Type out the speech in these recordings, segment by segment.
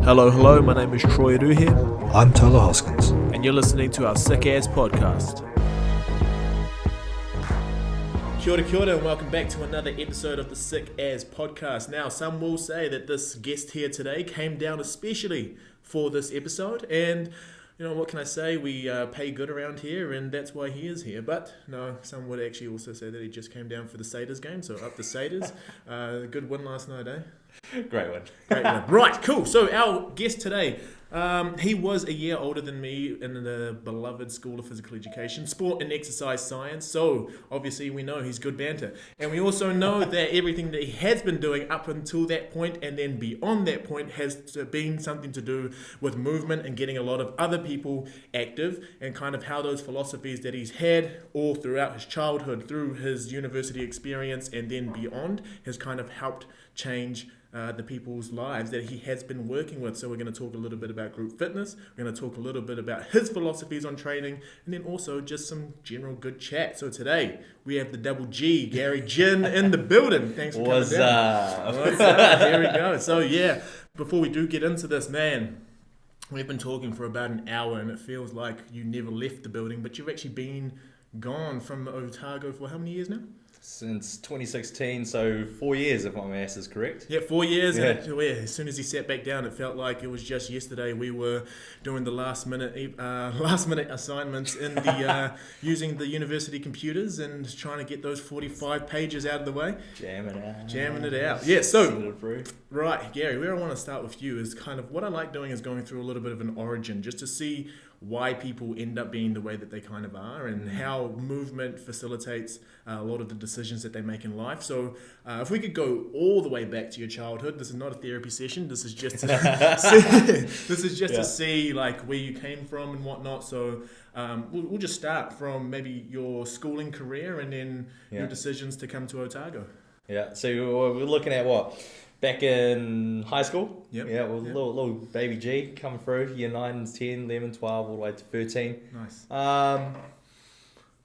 Hello, my name is Troy Adu here, I'm Tyler Hoskins. and you're listening to our Sick Ass Podcast. Kia ora, and welcome back to another episode of the Sick Ass Podcast. Now, some will say that this guest here today came down especially for this episode, and you know, what can I say? We pay good around here, and that's why he is here. But no, some would actually also say that he just came down for the Satyrs game, so up the Satyrs. Good win last night, eh? Great one. Right, cool. So our guest today, he was a year older than me in the beloved School of Physical Education, Sport and Exercise Science. So obviously we know he's good banter. And we also know that everything that he has been doing up until that point and then beyond that point has been something to do with movement and getting a lot of other people active, and kind of how those philosophies that he's had all throughout his childhood, through his university experience and then beyond, has kind of helped change the people's lives that he has been working with. So we're going to talk a little bit about group fitness, we're going to talk a little bit about his philosophies on training, and then also just some general good chat. So today we have the double G, Gary Gin, in the building. Thanks for coming down. What's up? Here we go. So yeah, before we do get into this, man, we've been talking for about an hour and it feels like you never left the building, but you've actually been gone from Otago for how many years now? Since 2016, so 4 years if my maths is correct. Yeah, 4 years. Yeah. And as soon as he sat back down, it felt like it was just yesterday. We were doing the last minute assignments in the using the university computers and trying to get those 45 pages out of the way. Jamming it out. Yeah. So right, Gary, where I want to start with you is kind of what I like doing is going through a little bit of an origin, just to see why people end up being the way that they kind of are, and how movement facilitates a lot of the decisions that they make in life. So if we could go all the way back to your childhood, this is not a therapy session, this is just to see like where you came from and whatnot. So we'll just start from maybe your schooling career and then your decisions to come to Otago. Yeah, so we're looking at what? Back in high school? Yep. Yeah, with little baby G coming through, year 9, 10, 11, 12, all the way to 13. Nice.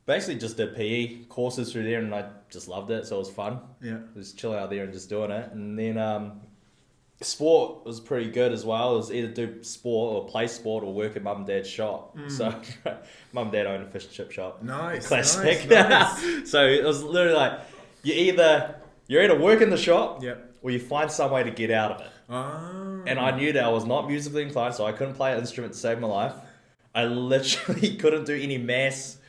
Basically just did PE courses through there, and I just loved it, so it was fun. Yeah. Just chilling out there and just doing it. And then sport was pretty good as well. It was either do sport or play sport or work at mum and dad's shop. So mum and dad owned a fish and chip shop. Nice. Classic. Nice. So it was literally like you're either work in the shop, or you find some way to get out of it. Oh. And I knew that I was not musically inclined, so I couldn't play an instrument to save my life. I literally couldn't do any maths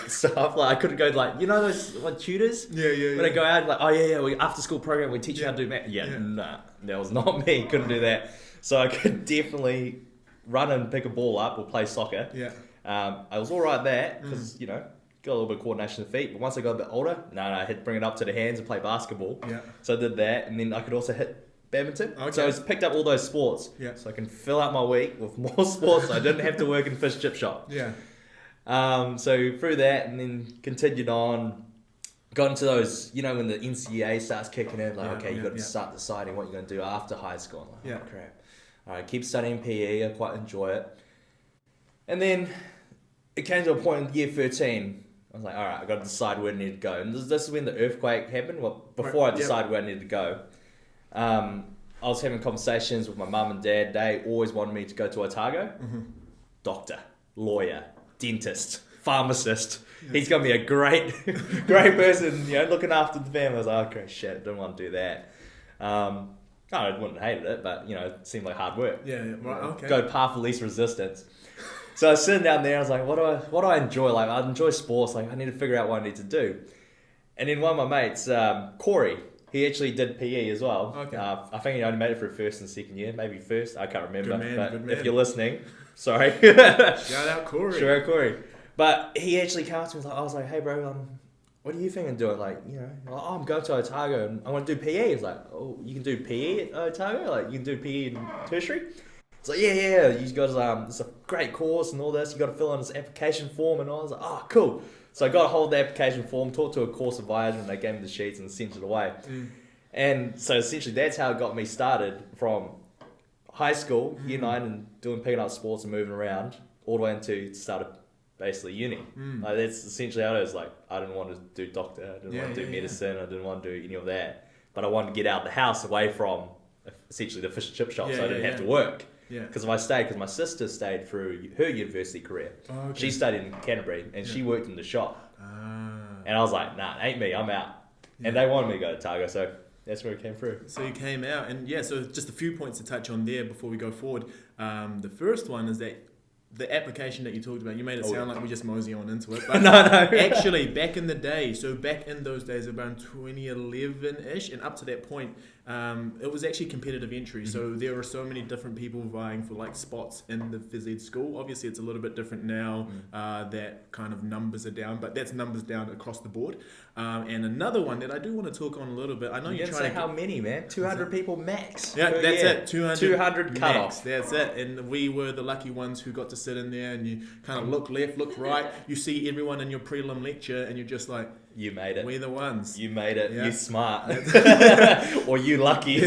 stuff. Like I couldn't go those tutors. Yeah. When I go out, we after school program, we teach you how to do math. Nah, that was not me. Couldn't do that. So I could definitely run and pick a ball up or play soccer. Yeah. I was all right at that because got a little bit of coordination of feet. But once I got a bit older, I had to bring it up to the hands and play basketball. Yeah. So I did that, and then I could also hit badminton. Okay. So I just picked up all those sports. Yeah. So I can fill out my week with more sports. So I didn't have to work in fish chip shop. Yeah. So through that, and then continued on, got into those, when the NCAA starts kicking in, you got to start deciding what you're going to do after high school. I'm like, oh crap. All right, keep studying PE. I quite enjoy it. And then it came to a point in year 13. I was like, all right, I got to decide where I need to go. And this is when the earthquake happened. Well, before I decided where I needed to go, I was having conversations with my mum and dad. They always wanted me to go to Otago. Mm-hmm. Doctor, lawyer, dentist, pharmacist. Yeah. He's going to be a great person, looking after the family. I was like, okay, shit, I didn't want to do that. I wouldn't have hated it, but, it seemed like hard work. Yeah, right, okay. Go path of least resistance. So I was sitting down there, I was like, what do I enjoy? Like, I enjoy sports, I need to figure out what I need to do. And then one of my mates, Corey, he actually did PE as well. Okay. I think he only made it through first and second year, maybe first, I can't remember. Good man. If you're listening, sorry. Shout out Corey. Shout out Corey. But he actually came up to me, I was like, hey bro, what are you thinking of doing? I'm going to Otago and I want to do PE. He's like, oh, you can do PE at Otago? You can do PE in tertiary? It's like, yeah, you got it's a great course and all this. You got to fill in this application form and all. I was like, oh, cool. So I got a hold of the application form, talked to a course advisor, and they gave me the sheets and sent it away. And so essentially that's how it got me started from high school, year 9, and doing picking up sports and moving around, all the way into start of basically uni. That's essentially how it is. I didn't want to do doctor, I didn't want to do medicine, I didn't want to do any of that. But I wanted to get out of the house away from essentially the fish and chip shop, so I didn't have to work. Yeah. Because my sister stayed through her university career. Oh, okay. She studied in Canterbury and she worked in the shop. And I was like, nah, ain't me, I'm out. Yeah. And they wanted me to go to Targo, so that's where it came through. So you came out, and so just a few points to touch on there before we go forward. The first one is that the application that you talked about, you made it sound like we just mosey on into it. But no. Actually, back in the day, so back in those days, around 2011-ish, and up to that point, it was actually competitive entry. So there were so many different people vying for like spots in the phys ed school. Obviously, it's a little bit different now that kind of numbers are down, but that's numbers down across the board. And another one that I do want to talk on a little bit. I know you're trying to say how many, man? 200 people max. Yeah, that's it. 200 cut max. off. That's it. And we were the lucky ones who got to sit in there, and you kind of look left, look right. You see everyone in your prelim lecture, and you're just like, you made it. We're the ones. You made it. Yeah. You smart. Or you lucky.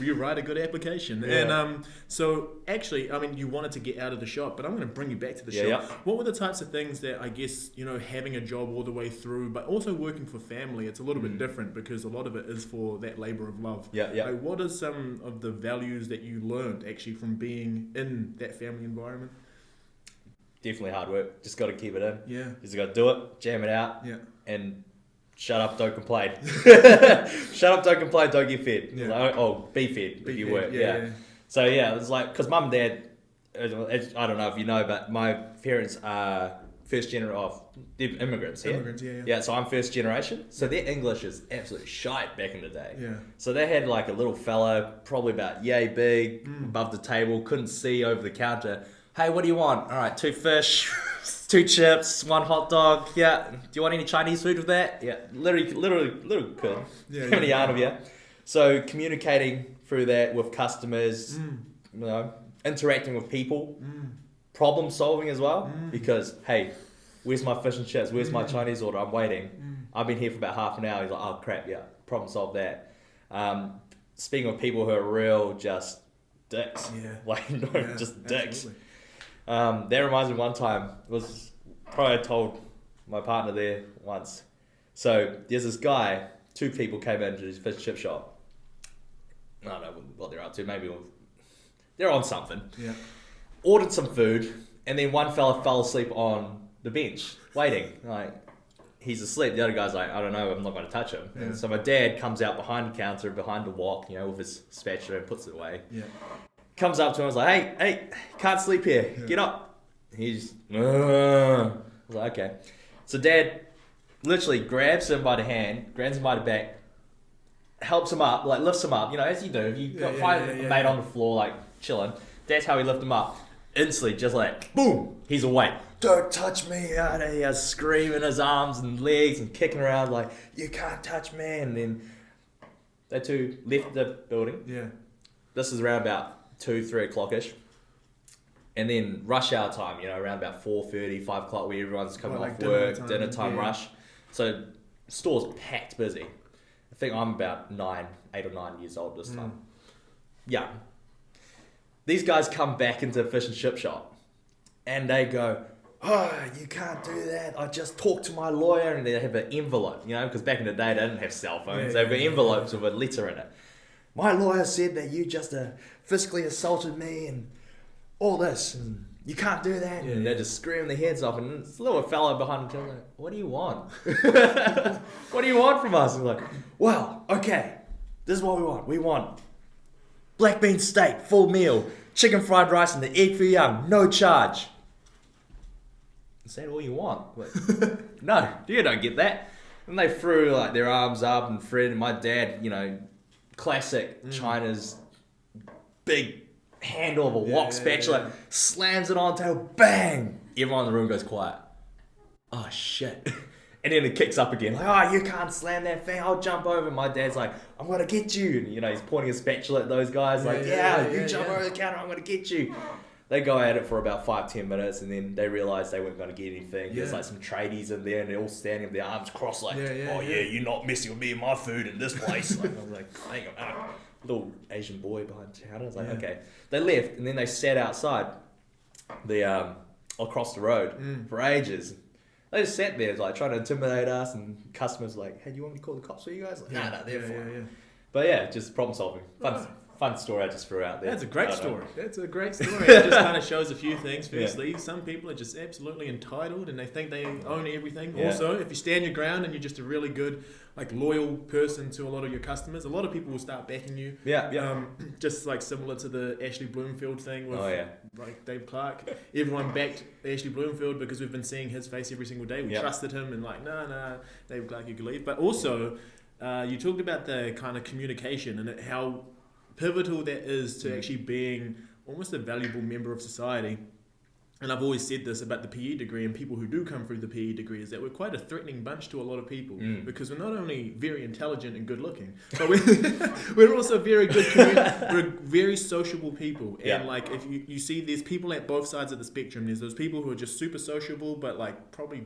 you write a good application. Yeah. And so actually, I mean, you wanted to get out of the shop, but I'm going to bring you back to the shop. Yeah. What were the types of things that I guess, having a job all the way through, but also working for family, it's a little bit different because a lot of it is for that labor of love. Yeah. Like, what are some of the values that you learned actually from being in that family environment? Definitely hard work. Just got to keep it in. Yeah. Just got to do it, jam it out. Yeah. And shut up, don't complain. Shut up, don't complain, don't get fed. Yeah. Like, be fed if you work. Yeah. So yeah, it was like, because mum and dad, I don't know if you know, but my parents are first generation of immigrants. Yeah, so I'm first generation. So their English is absolutely shite back in the day. Yeah. So they had like a little fella, probably about yay big, above the table, couldn't see over the counter. Hey, what do you want? All right, 2 fish, 2 chips, 1 hot dog. Yeah. Do you want any Chinese food with that? Yeah. Literally, little kid. Yeah. Having a yarn of you. So communicating through that with customers, interacting with people, problem solving as well. Because, hey, where's my fish and chips? Where's my Chinese order? I'm waiting. I've been here for about half an hour. He's like, oh crap, yeah, problem solve that. Speaking with people who are real, just dicks. Yeah. Just dicks. Absolutely. That reminds me one time, was probably I told my partner there once. So there's this guy, 2 people came into his fish and chip shop. I don't know what they're up to, maybe they're on something. Yeah. Ordered some food, and then one fella fell asleep on the bench, waiting. Like, he's asleep, the other guy's like, I don't know, I'm not going to touch him. Yeah. And so my dad comes out behind the counter, behind the wok, with his spatula and puts it away. Yeah. Comes up to him and was like, hey, can't sleep here. Get up. He's, I was like, okay. So dad literally grabs him by the hand, grabs him by the back, helps him up, like lifts him up, as you do. If you find a mate on the floor, like chilling, that's how he lifted him up. Instantly, just like, boom, he's awake. Don't touch me out of here, screaming his arms and legs and kicking around like, you can't touch me. And then they 2 left the building. Yeah. This is around about 2-3 o'clock-ish, and then rush hour time, around about 4:30, 5 o'clock, where everyone's coming off work, dinner time rush. So store's packed busy. I think I'm about 8 or 9 years old this time. Yeah. These guys come back into the fish and chip shop, and they go, oh, you can't do that. I just talked to my lawyer, and they have an envelope, because back in the day they didn't have cell phones. They have envelopes with a letter in it. My lawyer said that you just physically assaulted me and all this, and you can't do that. And they're just screaming their heads off, and this little fellow behind them like, what do you want? What do you want from us? And we're like, well, okay, this is what we want. We want black bean steak, full meal, chicken fried rice, and the egg for young, no charge. Is that all you want? Like, no, you don't get that. And they threw like their arms up, and Fred and my dad, classic China's big handle of a wok spatula, slams it on the table, bang! Everyone in the room goes quiet. Oh shit. And then it kicks up again, like, oh, you can't slam that thing, I'll jump over. My dad's like, I'm gonna get you. And, he's pointing a spatula at those guys, you jump over the counter, I'm gonna get you. They go at it for about 5-10 minutes, and then they realise they weren't going to get anything. There's like some tradies in there, and they're all standing with their arms crossed, like, you're not messing with me and my food in this place. Like, I was like, hang on, little Asian boy behind the counter. I was like, okay. They left, and then they sat outside the across the road for ages. They just sat there, like, trying to intimidate us, and customers were like, hey, do you want me to call the cops for you guys? Like, no, they're fine. But yeah, just problem solving. fun story I just threw out there. That's a great story. That's a great story. It just kind of shows a few things. Firstly, some people are just absolutely entitled and they think they own everything. Yeah. Also, if you stand your ground and you're just a really good, like, loyal person to a lot of your customers, a lot of people will start backing you. Just like similar to the Ashley Bloomfield thing with like Dave Clark. Everyone backed Ashley Bloomfield because we've been seeing his face every single day. We trusted him and like, nah, Dave Clark, you can leave. But also, you talked about the kind of communication and how pivotal that is to actually being almost a valuable member of society. And I've always said this about the PE degree and people who do come through the PE degree is that we're quite a threatening bunch to a lot of people because we're not only very intelligent and good looking, but we're also very good we're very sociable people. And like if you see there's people at both sides of the spectrum. There's those people who are just super sociable but like probably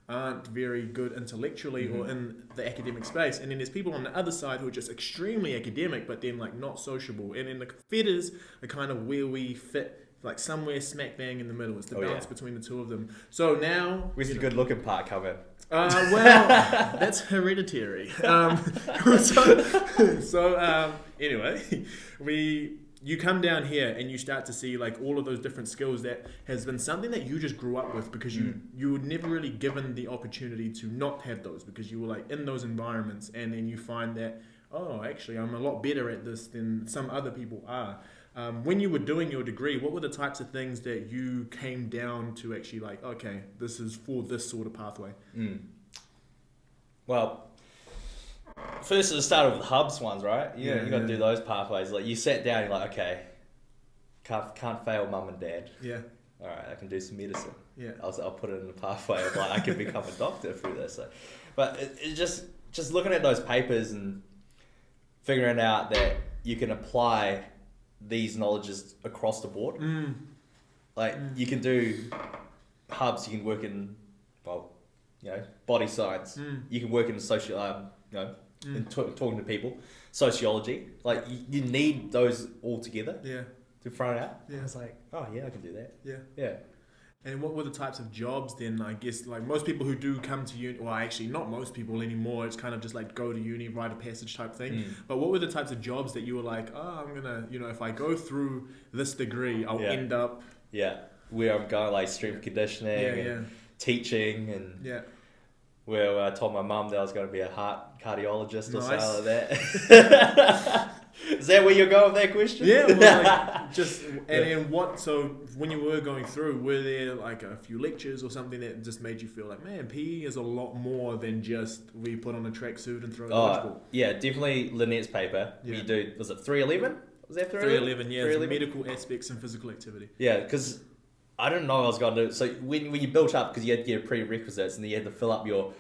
aren't very good intellectually or in the academic space, and then there's people on the other side who are just extremely academic but then like not sociable, and then the fetters are kind of where we fit, like somewhere smack bang in the middle. It's the balance between the two of them. So now where's the good looking part coming? Well, that's hereditary. Anyway, you come down here and you start to see like all of those different skills that has been something that you just grew up with because you were never really given the opportunity to not have those because you were like in those environments, and then you find that, oh, actually I'm a lot better at this than some other people are. When you were doing your degree, what were the types of things that you came down to actually like, okay, this is for this sort of pathway? Well, first it started with the hubs ones, right? You got to do those pathways. Like you sat down, you're like, okay, can't fail mum and dad. Yeah. All right, I can do some medicine. Yeah. I'll put it in the pathway of like I can become a doctor through this. So, but it just looking at those papers and figuring out that you can apply these knowledges across the board. You can do hubs. You can work in body science. You can work in social in talking to people, sociology. Like you need those all together. To throw it out. It's like, oh yeah, I can do that. Yeah. And what were the types of jobs then? I guess like most people who do come to uni, well actually not most people anymore, it's kind of just like go to uni, write a passage type thing. But what were the types of jobs that you were like, oh, I'm gonna, if I go through this degree, I'll end up... where I'm going, like strength conditioning and teaching and where I told my mum that I was going to be a heart cardiologist or something like that. Is that where you're going with that question? Yeah, well, like, then what? So when you were going through, were there like a few lectures or something that just made you feel like, man, PE is a lot more than just we put on a tracksuit and throw a dodgeball? Yeah, definitely Lynette's paper. Yeah. You do, was it 311? Was that 311? Yeah, 311? Medical aspects and physical activity. Yeah, because I didn't know I was going to do it. So when you built up, because you had to get prerequisites and then you had to fill up your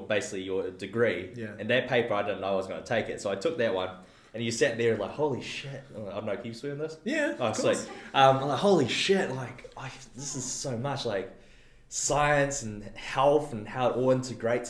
basically your degree. Yeah. And that paper, I didn't know I was going to take it. So I took that one. And you sat there like, holy shit. I don't know, can you swear on this? Yeah, of course. I'm like, holy shit, this is so much like science and health and how it all integrates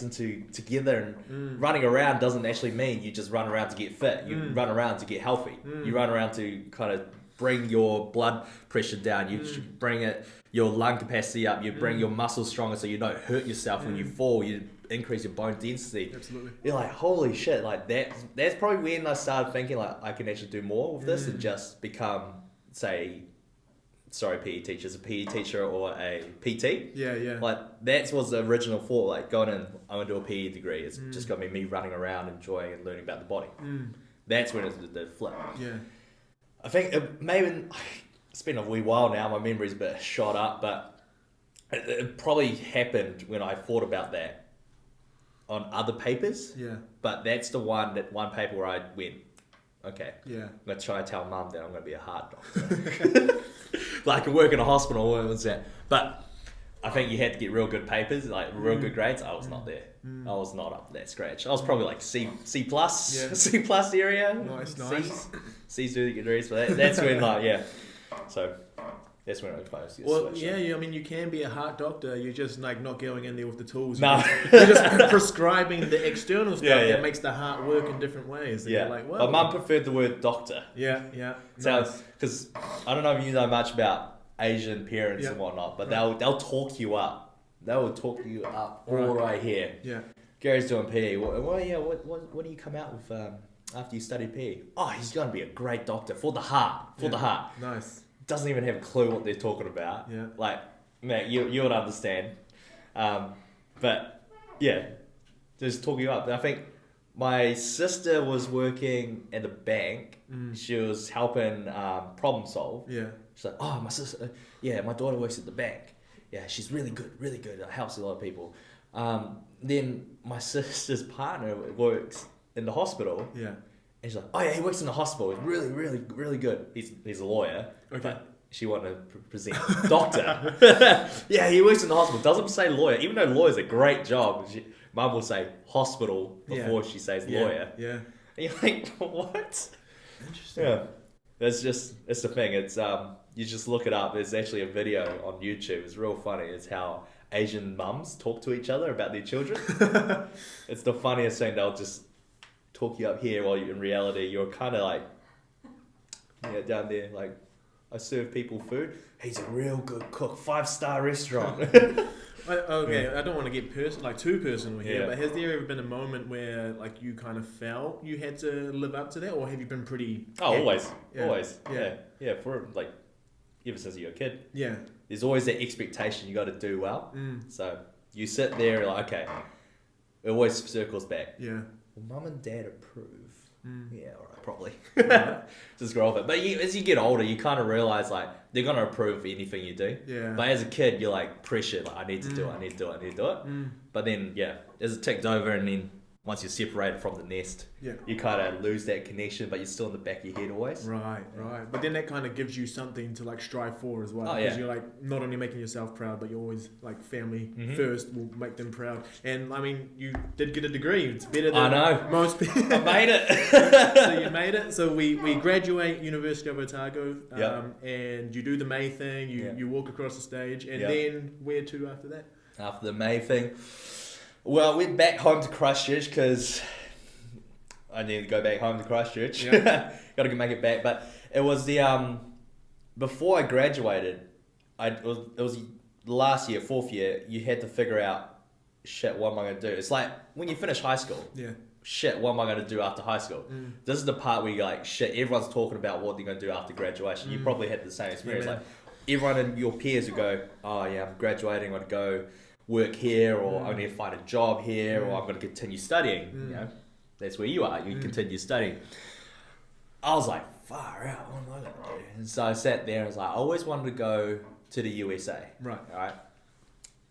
together, and running around doesn't actually mean you just run around to get fit. You run around to get healthy. You run around to kind of bring your blood pressure down. You bring your lung capacity up. You bring your muscles stronger so you don't hurt yourself when you fall. You increase your bone density. Absolutely. You're like, holy shit, like that's probably when I started thinking like I can actually do more with this and just become, say, PE teachers, a PE teacher or a PT. Yeah. Like that was the original thought, like going in, I'm gonna do a PE degree. It's just gonna be me running around, enjoying and learning about the body. That's when it the flip. Yeah. I think it's been a wee while now, my memory's a bit shot up, but it probably happened when I thought about that on other papers. Yeah. But that's the one paper where I went, okay. Yeah. I'm going to try and tell mum that I'm going to be a heart doctor. Like I can work in a hospital, what was that? But I think you had to get real good papers, like real good grades. I was not there. I was not up to that scratch. I was probably like C plus, C plus area. Nice. C's do the degrees, but that's when So that's when I was switch. I mean, you can be a heart doctor. You're just like not going in there with the tools. No. You're just prescribing the external stuff that makes the heart work in different ways. And you're like, well, my mum preferred the word doctor. Yeah. So, because I don't know if you know much about Asian parents and whatnot, but they'll talk you up. They will talk you up all right here. Yeah. Gary's doing PE. What do you come out with? after you study PE? Oh, he's going to be a great doctor for the heart. For the heart. Nice. Doesn't even have a clue what they're talking about. Yeah. Like, man, you would understand. But yeah, just talking you up. I think my sister was working at the bank. She was helping problem solve. Yeah. She's like, oh, my sister, my daughter works at the bank. Yeah, she's really good. It helps a lot of people. Then my sister's partner works in the hospital. Yeah. And she's like, oh yeah, he works in the hospital. He's really, really, really good. He's a lawyer. Okay. But she wanted to present doctor. Yeah, he works in the hospital. Doesn't say lawyer, even though lawyer's a great job. Mum will say hospital before she says lawyer. Yeah. And you're like, what? Interesting. Yeah. It's the thing. It's you just look it up. There's actually a video on YouTube. It's real funny. It's how Asian mums talk to each other about their children. It's the funniest thing. They'll just talk you up here while in reality you're kind of like down there like, I serve people food. He's a real good cook. 5-star restaurant. I don't want to get too personal here, but has there ever been a moment where like you kind of felt you had to live up to that, or have you been pretty? Oh, happy? always. Yeah. For like, ever since you're a kid. Yeah. There's always that expectation you got to do well. So you sit there like, okay, it always circles back. Yeah. Will mum and dad approve? Yeah, all right, probably. Just grow off it. But as you get older, you kind of realize like they're gonna approve anything you do. Yeah. But as a kid, you're like pressured, like I need to do it. But then as it ticks over, and then once you're separated from the nest, you kind of lose that connection, but you're still in the back of your head always. Right. But then that kind of gives you something to like strive for as well. Because you're like not only making yourself proud, but you're always like family first will make them proud. And I mean, you did get a degree. It's better than most people. I made it. So you made it. So we graduate University of Otago, and you do the May thing. You walk across the stage, and then where to after that? After the May thing. Well, I went back home to Christchurch because I needed to go back home to Christchurch. Got to make it back. But it was the before I graduated, it was last year, 4th year, you had to figure out, shit, what am I going to do? It's like when you finish high school. Yeah. Shit, what am I going to do after high school? This is the part where you're like, shit, everyone's talking about what they're going to do after graduation. You probably had the same experience. Yeah, like everyone in your peers would go, oh yeah, I'm graduating, I'm going to go work here, or I need to find a job here, or I'm going to continue studying. You know, that's where you are. You continue studying. I was like, far out. What am I going to do? And so I sat there and I was like, I always wanted to go to the USA. Right. All right.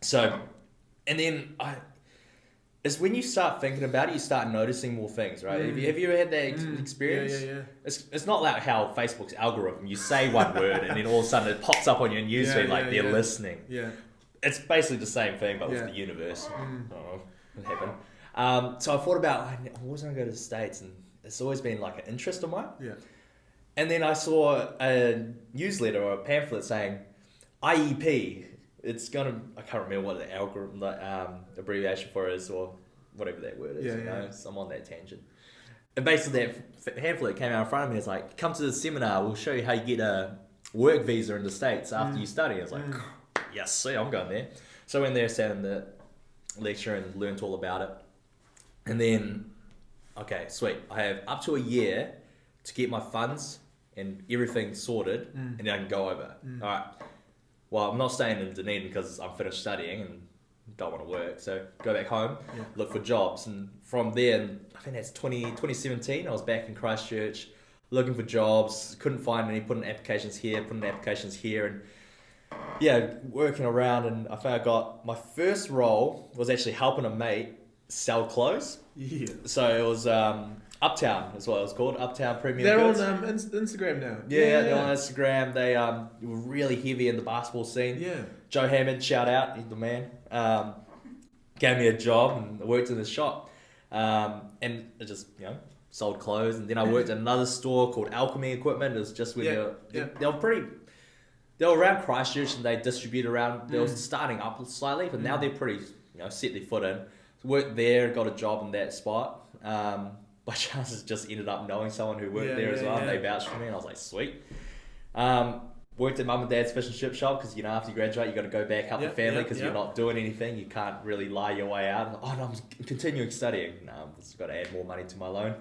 So, and then it's when you start thinking about it, you start noticing more things, right? Have you ever had that experience? Yeah. It's not like how Facebook's algorithm. You say one word and then all of a sudden it pops up on your newsfeed like they're listening. Yeah. It's basically the same thing, but with the universe. I don't know what happened. So I thought about, I was going to go to the States, and it's always been like an interest of mine. Yeah. And then I saw a newsletter or a pamphlet saying IEP. It's going to, I can't remember what the algorithm, abbreviation for it is, or whatever that word is. So I'm on that tangent. And basically that pamphlet came out in front of me. It's like, come to the seminar. We'll show you how you get a work visa in the States after you study. I was like, yes, see, I'm going there. So I went there, sat in the lecture and learnt all about it. And then, okay, sweet. I have up to a year to get my funds and everything sorted, and then I can go over. All right. Well, I'm not staying in Dunedin because I'm finished studying and don't want to work. So go back home, look for jobs. And from there, I think that's 2017, I was back in Christchurch looking for jobs. Couldn't find any, putting applications here. And working around, and I think I got my first role was actually helping a mate sell clothes. Yeah. So it was Uptown is what it was called, Uptown Premium Goods. They're on Instagram now. Yeah, they're on Instagram. They were really heavy in the basketball scene. Yeah. Joe Hammond, shout out, he's the man. Gave me a job and I worked in the shop. And it just, sold clothes. And then I worked at another store called Alchemy Equipment. It was just when they were around Christchurch and they distribute around. They were starting up slightly, but now they're pretty, set their foot in. So worked there, got a job in that spot. By chance, just ended up knowing someone who worked there as well. And they vouched for me, and I was like, sweet. worked at mum and dad's fish and chip shop because, after you graduate, you got to go back, help the family because you're not doing anything. You can't really lie your way out. Like, oh, no, I'm continuing studying. No, I've just got to add more money to my loan.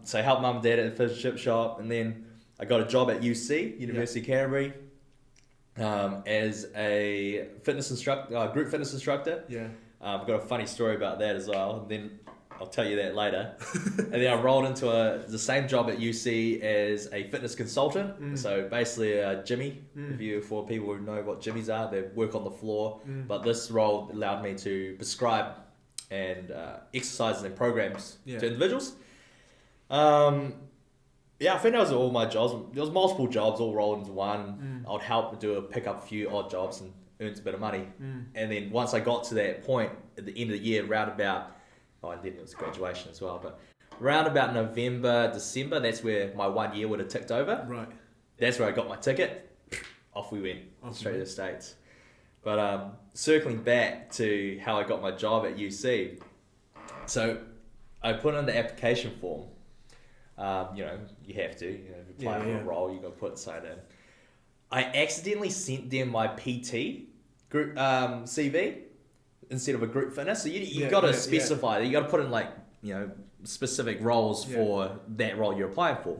So I helped mum and dad at the fish and chip shop. And then I got a job at UC, University of Canterbury, as a fitness instructor, group fitness instructor. Yeah. I've got a funny story about that as well. And then I'll tell you that later. And then I rolled into the same job at UC as a fitness consultant. So basically a Jimmy, for people who know what Jimmies are, they work on the floor. But this role allowed me to prescribe and exercises and programs to individuals. I think that was all my jobs. There was multiple jobs all rolled into one. I'd help pick up a few odd jobs and earn a bit of money. And then once I got to that point at the end of the year, and then it was graduation as well, but around about November, December, that's where my 1 year would have ticked over. Right. That's where I got my ticket. Off we went, straight to the States. But circling back to how I got my job at UC, so I put in the application form. You have to, if you apply for a role, you got to put something in. I accidentally sent them my PT group CV instead of a group fitness. So you got to specify that. You got to put in specific roles for that role you're applying for.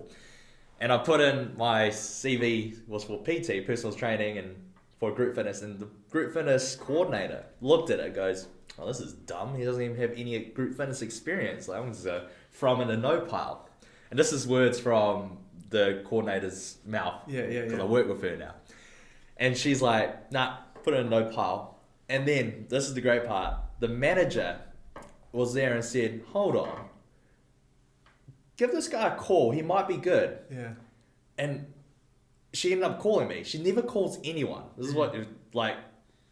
And I put in my CV was for PT, personal training, and for group fitness. And the group fitness coordinator looked at it and goes, "Oh, this is dumb. He doesn't even have any group fitness experience. Like, I'm just from in a no pile." And this is words from the coordinator's mouth. Because I work with her now. And she's like, "Nah, put it in a no pile." And then, this is the great part, the manager was there and said, "Hold on, give this guy a call, he might be good." Yeah. And she ended up calling me. She never calls anyone. This is what, my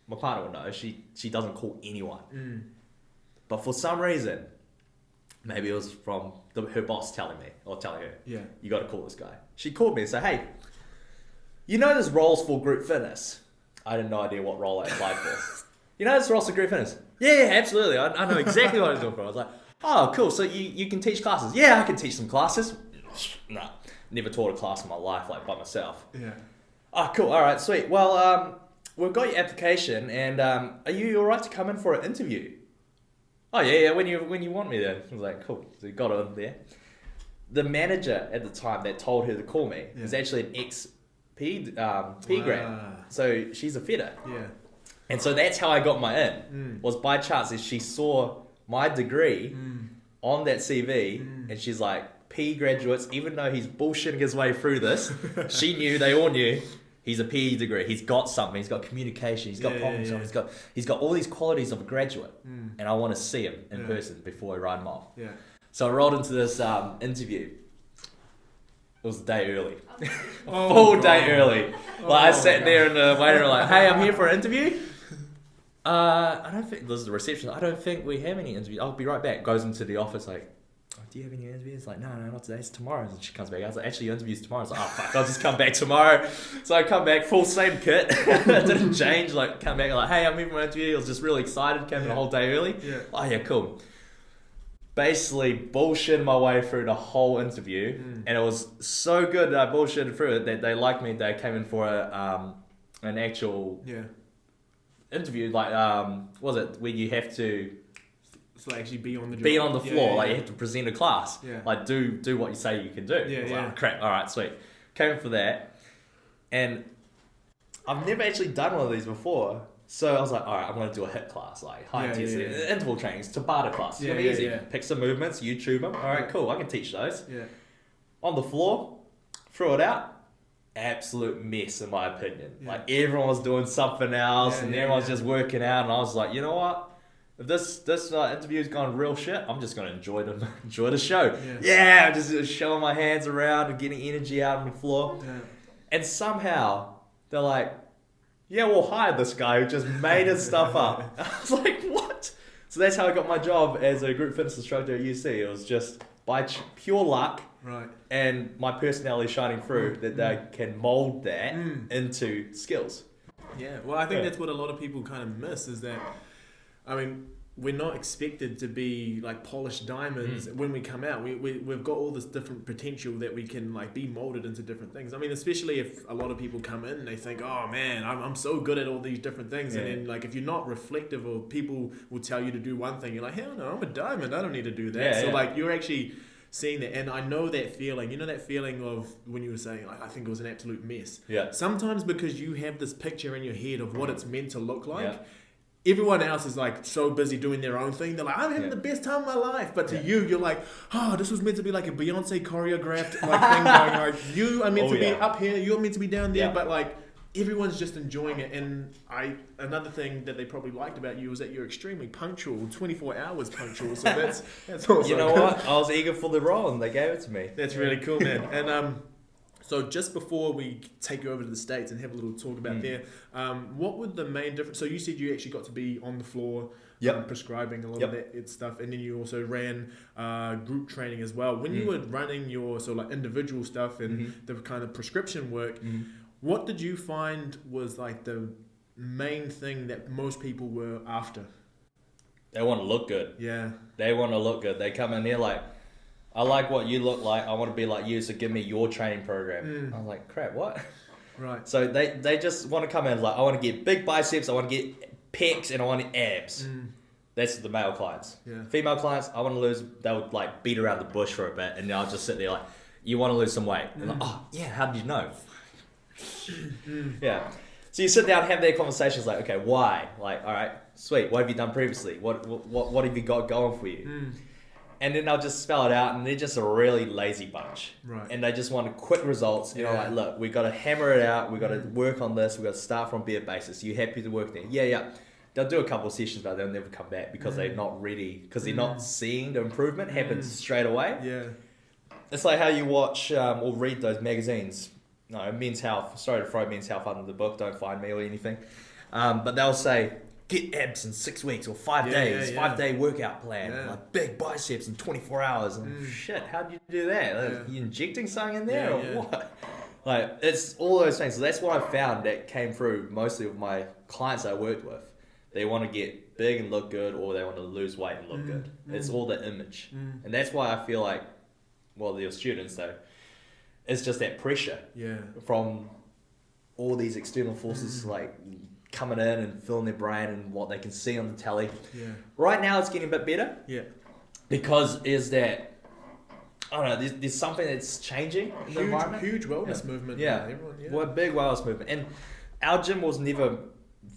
partner will know, she doesn't call anyone. But for some reason, maybe it was from her boss telling me, or telling her, "You got to call this guy." She called me and said, "Hey, there's roles for group fitness." I had no idea what role I applied for. This role's for group fitness? Yeah, absolutely. I know exactly what I was doing for. I was like, "Oh, cool. So you can teach classes?" "Yeah, I can teach some classes." Nah, never taught a class in my life by myself. Yeah. "Oh, cool. All right, sweet. Well, we've got your application, and are you all right to come in for an interview?" "Oh, yeah. When you want me then." I was like, "Cool." So we got her in there. The manager at the time that told her to call me was actually an ex-P grad. So she's a fitter. Yeah. And so that's how I got my in. Was by chance is she saw my degree on that CV, and she's like, "P graduates, even though he's bullshitting his way through this, they all knew he's a PE degree. He's got something. He's got communication. He's got problem solving. He's got all these qualities of a graduate, and I want to see him in person before I write him off." Yeah. So I rolled into this interview. It was a day early. Full day early. I sat there in the waiting room like, "Hey, I'm here for an interview." I don't think, this is the reception, "I don't think we have any interviews. I'll be right back." Goes into the office like, "Oh, do you have any interviews?" Like, no, not today, it's tomorrow." And she comes back. I was like, "Actually, your interview's tomorrow." I was like, "Oh, fuck, I'll just come back tomorrow." So I come back, full same kit. Didn't change, come back like, "Hey, I'm here for an interview." I was just really excited, came in a whole day early. Yeah. Oh yeah, cool. Basically bullshitted my way through the whole interview, and it was so good that I bullshitted through it that they liked me. They came in for an actual interview, was it where you have to actually be on the job. Be on the floor, you have to present a class, do what you say you can do. Yeah, I was like, "Oh, crap, all right, sweet." Came in for that, and I've never actually done one of these before. So I was like, all right, I'm going to do a HIIT class, high intensity, interval trainings, Tabata class. It's going to be easy. Pick some movements, YouTube them. All right, cool, I can teach those. Yeah. On the floor, threw it out. Absolute mess, in my opinion. Everyone was doing something else, and everyone's just working out. And I was like, you know what? If this interview's gone real shit, I'm just going to enjoy the show. Yeah, just showing my hands around and getting energy out on the floor. Yeah. And somehow, they're like, "Yeah, we'll hire this guy who just made his stuff up." I was like, what? So that's how I got my job as a group fitness instructor at UC. It was just by pure luck and my personality shining through that they can mold that into skills. Yeah, well, I think that's what a lot of people kind of miss is that, we're not expected to be like polished diamonds when we come out. We've got all this different potential that we can like be molded into different things. I mean, especially if a lot of people come in and they think, oh man, I'm so good at all these different things. And then like if you're not reflective, or people will tell you to do one thing, you're like, hell no, I'm a diamond, I don't need to do that. Like you're actually seeing that. And I know that feeling, that feeling of when you were saying like, I think it was an absolute mess. Sometimes because you have this picture in your head of what it's meant to look like, everyone else is like so busy doing their own thing. They're like, I'm having the best time of my life. But to you, you're like, oh, this was meant to be like a Beyonce choreographed like thing going. Like you are meant to be up here, you're meant to be down there. But like everyone's just enjoying it. And another thing that they probably liked about you was that you're extremely punctual, 24 hours punctual. So that's also you know what? I was eager for the role and they gave it to me. That's really cool, man. And so just before we take you over to the States and have a little talk about there, what were the main difference? So you said you actually got to be on the floor prescribing a lot of that stuff, and then you also ran group training as well. When you were running your like individual stuff and the kind of prescription work, what did you find was like the main thing that most people were after? They want to look good. Yeah. They want to look good. They come in here like, I like what you look like. I want to be like you, so give me your training program. I'm like, crap, what? Right. So they just want to come in like, I want to get big biceps, I want to get pecs, and I want abs. That's the male clients. Yeah. Female clients, I want to lose. They would like beat around the bush for a bit, and then I'll just sit there like, you want to lose some weight? And like, oh yeah, how did you know? Yeah. So you sit down, have their conversations like, okay, why? Like, all right, sweet. What have you done previously? What have you got going for you? And then I'll just spell it out, and they're just a really lazy bunch. Right. And they just want quick results. You know, like, look, we got to hammer it out. We got to work on this. We got to start from bare basis. You happy to work there? Yeah. They'll do a couple of sessions, but they'll never come back because they're not ready. Because they're not seeing the improvement happen straight away. Yeah. It's like how you watch or read those magazines. No, Men's Health. Sorry to throw Men's Health under the book. Don't find me or anything. But they'll say, get abs in 6 weeks or 5 days, 5 day workout plan, like big biceps in 24 hours. And shit, how do you do that? You injecting something in there or what? Like, it's all those things. So that's what I found that came through mostly with my clients I worked with. They want to get big and look good, or they want to lose weight and look good. It's all the image. And that's why I feel like, well, the students though, it's just that pressure from all these external forces like coming in and filling their brain and what they can see on the telly. Yeah. Right now it's getting a bit better. Yeah. Because is that, I don't know, there's something that's changing in the environment. Huge wellness movement. Yeah. Everyone, We're a big wellness movement. And our gym was never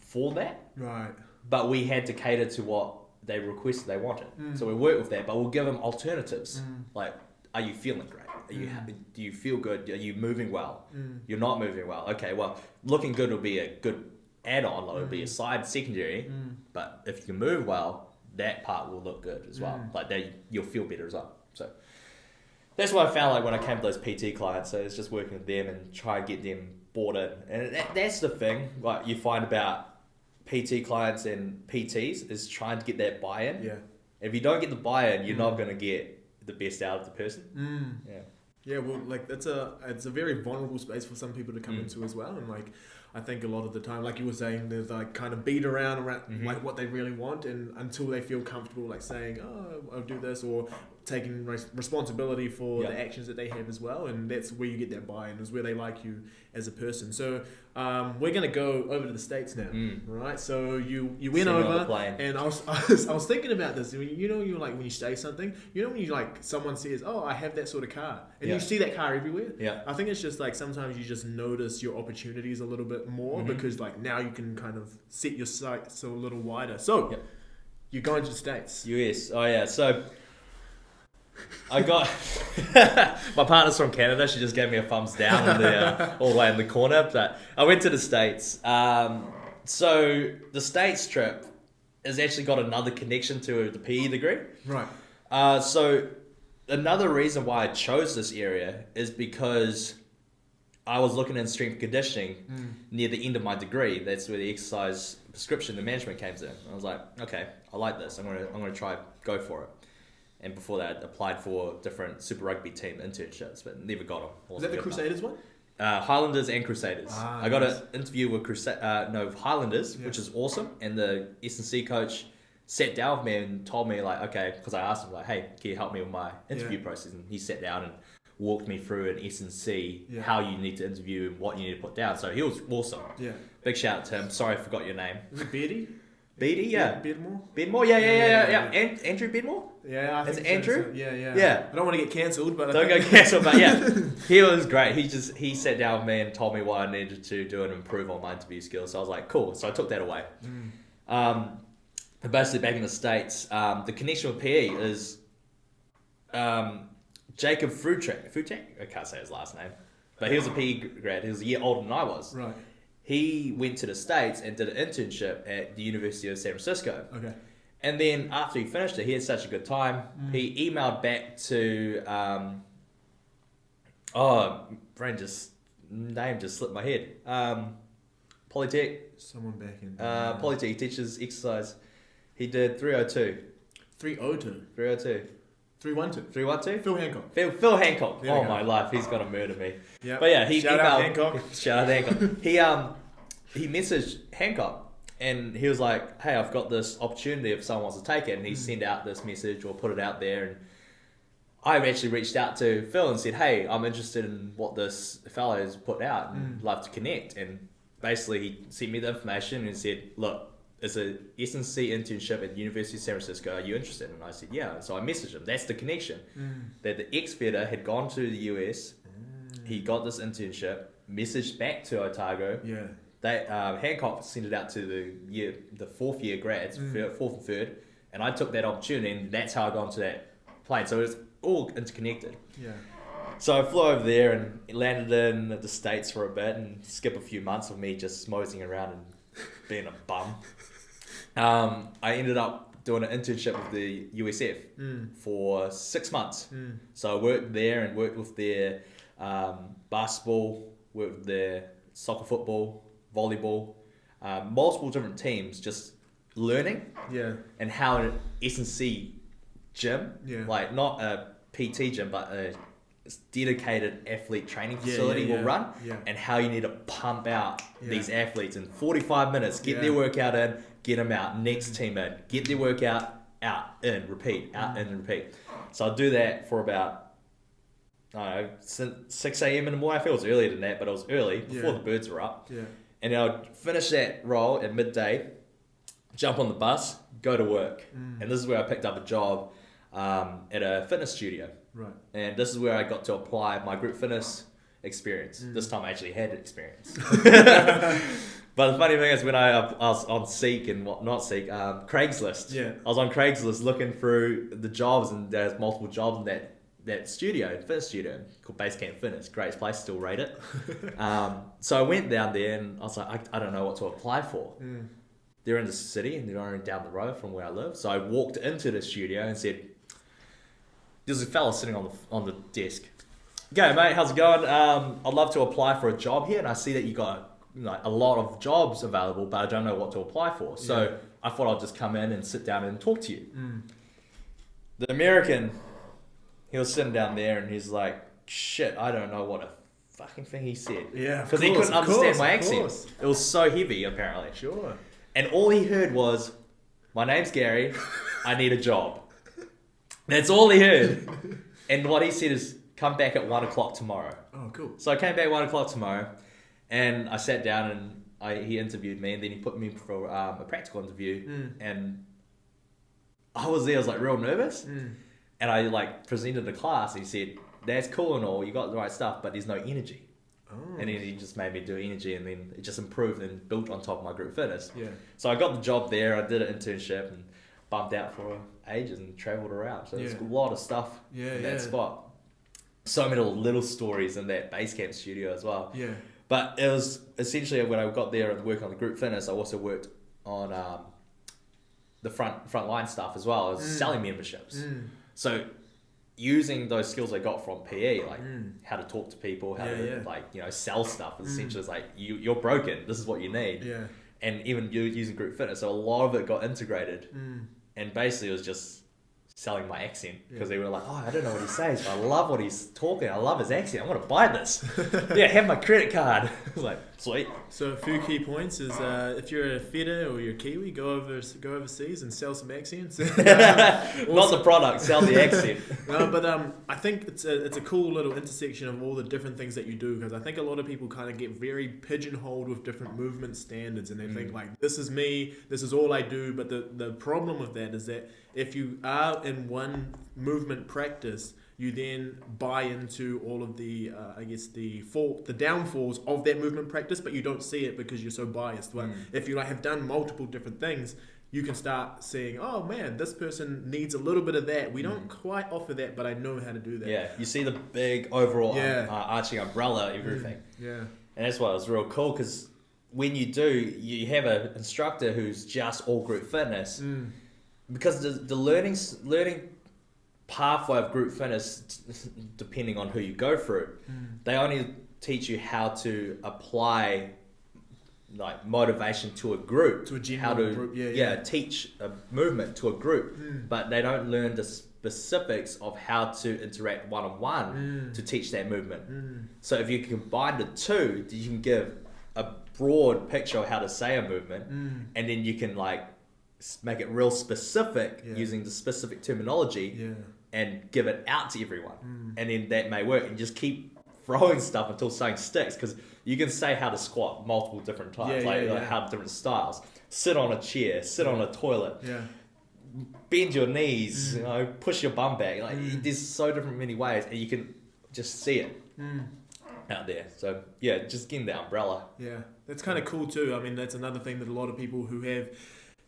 for that. Right. But we had to cater to what they requested, they wanted. So we worked with that, but we'll give them alternatives. Like, are you feeling great? Are you happy? Do you feel good? Are you moving well? You're not moving well. Okay, well, looking good will be a good add-on, like it'll be a side secondary, but if you can move well, that part will look good as well. Like you'll feel better as well. So that's what I found like when I came to those PT clients. So it's just working with them and try and get them bought in. And that's the thing like you find about PT clients and PTs is trying to get that buy-in. Yeah. If you don't get the buy-in, you're not going to get the best out of the person. Yeah. Yeah, well, like it's a very vulnerable space for some people to come into as well, and like I think a lot of the time, like you were saying, there's like kind of beat around like what they really want, and until they feel comfortable, like saying, "Oh, I'll do this," or taking responsibility for the actions that they have as well, and that's where you get that buy-in, is where they like you as a person. So we're gonna go over to the States now, right? So you went over, and I was thinking about this. You know, you like when you say something, you know, when you like someone says, "Oh, I have that sort of car," and you see that car everywhere. Yeah, I think it's just like sometimes you just notice your opportunities a little bit more because like now you can kind of set your sights a little wider. So you're going to the States, US. Oh yeah, so. I got my partner's from Canada. She just gave me a thumbs down all the way in the corner. But I went to the States. So the States trip has actually got another connection to the PE degree. Right. So another reason why I chose this area is because I was looking in strength and conditioning near the end of my degree. That's where the exercise prescription and management came in. I was like, okay, I like this. I'm gonna try go for it. And before that, I applied for different Super Rugby team internships, but never got them. Was that the Crusaders one? Highlanders and Crusaders. I got an interview with Highlanders, which is awesome. And the S&C coach sat down with me and told me like, okay, because I asked him like, hey, can you help me with my interview process? And he sat down and walked me through an S&C, how you need to interview and what you need to put down. So he was awesome. Yeah. Big shout out to him. Sorry, I forgot your name. Is it Beardy? Beardy, yeah. Bedmore? Bedmore, yeah. Andrew Bedmore? Yeah, I think so. Andrew? So. Yeah. I don't want to get cancelled, but... Don't get cancelled, but yeah. He was great. He sat down with me and told me what I needed to do and improve on my interview skills. So I was like, cool. So I took that away. Basically, back in the States, the connection with PE is Jacob Fruchak? I can't say his last name. But he was a PE grad. He was a year older than I was. Right. He went to the States and did an internship at the University of San Francisco. Okay. And then after he finished it, he had such a good time. He emailed back to, name just slipped my head. Polytech. Someone back in. Polytech, he teaches exercise. He did 302. 302? 302. 312? 312? Phil Hancock. Phil Hancock. Oh my life, he's gonna murder me. Yeah. But yeah, he Shout emailed. out Hancock. Shout out Hancock. He messaged Hancock. And he was like, hey, I've got this opportunity if someone wants to take it. And he sent out this message or put it out there. And I actually reached out to Phil and said, hey, I'm interested in what this fellow has put out and love to connect. And basically he sent me the information and said, look, it's a S&C internship at the University of San Francisco. Are you interested? And I said, yeah. And so I messaged him. That's the connection. That the ex-fitter had gone to the US. He got this internship, messaged back to Otago. Yeah. They Hancock sent it out to the fourth year grads, fourth and third, and I took that opportunity, and that's how I got onto that plane. So it's all interconnected. Yeah. So I flew over there and landed in the States for a bit, and skip a few months of me just moseying around and being a bum. I ended up doing an internship with the USF for 6 months. So I worked there and worked with their basketball, worked with their soccer, football, volleyball, multiple different teams, just learning and how an S&C gym, like not a PT gym, but a dedicated athlete training facility will run, and how you need to pump out these athletes in 45 minutes, get their workout in, get them out, next team in, get their workout out, in, repeat, out, in, and repeat. So I'll do that for about, I don't know, since 6 a.m. in the morning. I feel it was earlier than that, but it was early, before the birds were up. Yeah. And I'd finish that role at midday, jump on the bus, go to work. And this is where I picked up a job at a fitness studio. Right. And this is where I got to apply my group fitness experience. This time I actually had experience. But the funny thing is when I was on Seek and Craigslist. Yeah. I was on Craigslist looking through the jobs, and there's multiple jobs in that fitness studio called Basecamp Fitness. Great place, still rate it. So I went down there and I was like, I don't know what to apply for. They're in the city and they're only down the road from where I live. So I walked into the studio and said, there's a fella sitting on the desk. Go mate, how's it going? I'd love to apply for a job here, and I see that you got a lot of jobs available, but I don't know what to apply for. So I thought I'd just come in and sit down and talk to you. The American, he was sitting down there and he's like, shit, I don't know what a fucking thing he said. Yeah, because he couldn't understand my accent. It was so heavy, apparently. Sure. And all he heard was, my name's Gary, I need a job. That's all he heard. And what he said is, come back at 1 o'clock tomorrow. Oh, cool. So I came back at 1 o'clock tomorrow, and I sat down and he interviewed me, and then he put me for a practical interview. And I was like real nervous. And I presented the class, and he said, that's cool and all, you got the right stuff, but there's no energy. Oh. And then he just made me do energy, and then it just improved and built on top of my group fitness. Yeah. So I got the job there, I did an internship and bumped out for ages and travelled around. So there's a lot of stuff in that spot. So many little stories in that base camp studio as well. Yeah. But it was essentially when I got there and worked on the group fitness, I also worked on the front line stuff as well. I was selling memberships. So using those skills I got from PE, like how to talk to people, how to sell stuff, essentially it's like you're broken, this is what you need. Yeah. And even using group fitness, so a lot of it got integrated. And basically it was just selling my accent because they were like, oh, I don't know what he says, but I love what he's talking. I love his accent. I want to buy this. Yeah, have my credit card. I was like, sweet. So a few key points is if you're a fitter or you're Kiwi, go overseas and sell some accents. Not the product, sell the accent. No, but I think it's a cool little intersection of all the different things that you do, because I think a lot of people kind of get very pigeonholed with different movement standards, and they think like, this is me, this is all I do. But the problem with that is that if you are in one movement practice, you then buy into all of the, the downfalls of that movement practice, but you don't see it because you're so biased. But if you have done multiple different things, you can start seeing, oh man, this person needs a little bit of that. We don't quite offer that, but I know how to do that. Yeah, you see the big overall arching umbrella, everything. Yeah. And that's why it was real cool, because when you do, you have an instructor who's just all group fitness. Because the learning pathway of group fitness, depending on who you go through, they only teach you how to apply like motivation to a group, to a general group, teach a movement to a group, but they don't learn the specifics of how to interact one-on-one to teach that movement. So if you combine the two, you can give a broad picture of how to say a movement, and then you can like make it real specific using the specific terminology and give it out to everyone, and then that may work. And just keep throwing stuff until something sticks, because you can say how to squat multiple different times, how different styles. Sit on a chair, sit on a toilet, bend your knees, you know, push your bum back. Like there's so different many ways, and you can just see it out there. So yeah, just getting the umbrella. Yeah, that's kind of cool too. I mean, that's another thing that a lot of people who have